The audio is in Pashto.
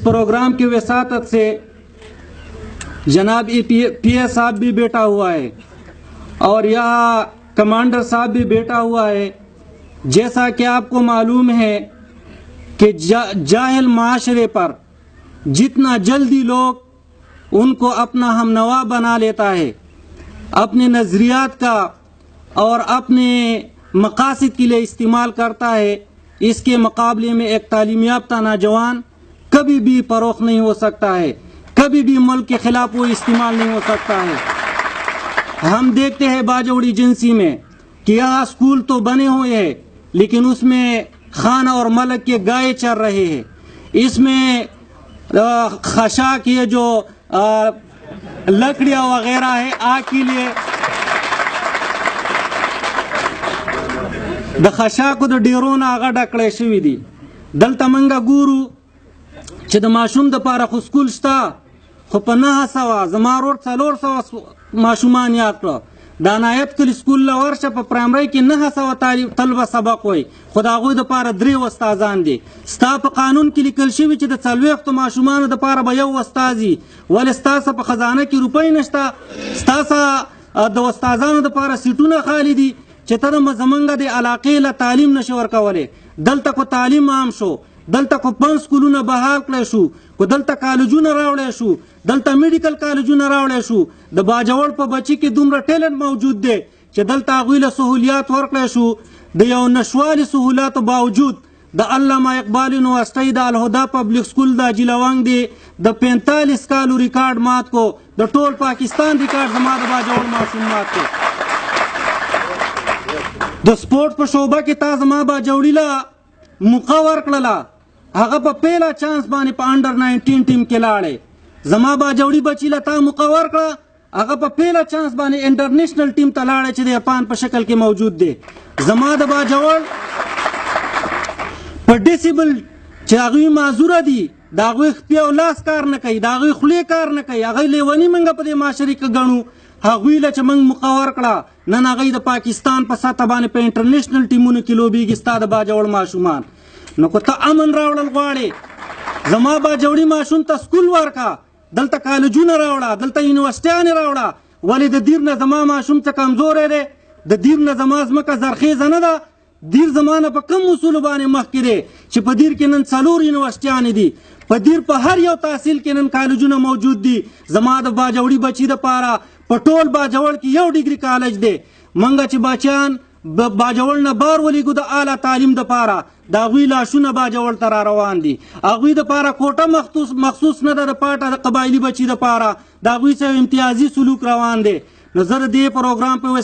इस प्रोग्राम की वसातत से जनाब पीएस साहब भी बैठा हुआ है और यहाँ कमांडर साहब भी बैठा हुआ है। जैसा कि आपको मालूम है कि जाहिल माशरे पर जितना जल्दी लोग उनको अपना हमनवा बना लेता है, अपने नज़रियात का और अपने मकासद के लिए इस्तेमाल करता है, इसके मुकाबले में एक तालीम याफ्ता नौजवान कभी भी फरोख नहीं हो सकता है, कभी भी मुल्क के खिलाफ वो इस्तेमाल नहीं हो सकता है। हम देखते हैं बाजौड़ी एजेंसी में कि यहाँ स्कूल तो बने हुए हैं लेकिन उसमें खान और मलक के गाय चल रहे हैं। इसमें खशाक ये जो लकड़ियाँ वगैरह है आग के लिए, द खशाक द डेरोन आगा डकड़े शवी दी दलता मंगा गुरु چې د ماشوم د پاره خو سکول شته خو په 900 زما ورور 400 ماشومان یاد کړه د عنایت کلي سکول له ورشه په پرایمري کې 900 طلبه سبق وای خو د هغوی د پاره 3 استادان دي. ستا په قانون کې لیکل شوي چې د 40 ماشومانو د پاره به 1 استاد وي، ولې ستاسو په خزانه کې روپۍ نشته؟ ستاسو د استادانو د پاره سیټونه خالی دي چې ته زمونږ د علاقې له تعلیم نشي ورکولی. دلته کو تعلیم عام شو، دلته کو 5 سکولونه بحال کړی شو، کو دلته کالجونه راوړی شو، دلته میډیکل کالجونه راوړی شو. د باجوړ په بچی کې دومره ټیلنټ موجود دی چې دلته هغوی له سهولیات ورکړی شو. د یو نشوالي سهولاتو باوجود د علامه اقبال یونیورسټۍ د الهدا پبلک سکول د جیلوانګ دی د 45 کالو ریکارډ مات کو، د ټول پاکستان ریکارډ زما د باجوړ ماشوم مات کو. د سپورټ په شعبه کې تا زما باجوړي له موقع ورکړله، هغه په پیله چانس باندې په انډر 19 ټیم کې لاړې. زما باجوړي بچی له تا موقع ورکړه، هغه په پیله چانس باندې انټرنیشنل ټیم ته لاړې چې د جاپان په شکل کې موجود دی. زما د باجوړ په ډیسیبل چې هغوی معذوره دي، د هغوی خپې او لاس کار نه کوي، د هغوی خولې کار نه کوي، هغوی لیوني موږ په دې معاشرې کې ګڼو. هغوی له چې موږ موقع ورکړه، نن هغوی د پاکستان په سطح باندې په انټرنیشنل ټیمونو کې لوبېږي ستا د باجوړ ماشومان. نو که ته امن راوړل غواړې، زما باجوړي ماشوم ته سکول ورکه، دلته کالجونه راوړه، دلته یونیورسټیانې راوړه. ولې د دیر نه زما ماشوم څه کمزوری دی؟ د دیر نه زما ځمکه زرخیزه نه ده. دیر زما نه په کوم اصولو باندې مخکې دی چې په دیر کې نن 4 یونیورسټیانې دي، په دیر په هر یو تحصیل کې نن کالجونه موجود دي. زما د باجوړي بچي دپاره په ټول باجوړ کې 1 ډیګري کالج دی. منګه چې بچیان باجوړ نه بار ولیږو د اعلی تعلیم دپاره، د هغوی لاشونه باجوړ ته را روان دي. هغوی دپاره کوټه مخصوص نه ده د پاټه د قبایلي بچي دپاره، د هغوی سره امتیازي سلوک روان دی. نو زه د دې پروګرام په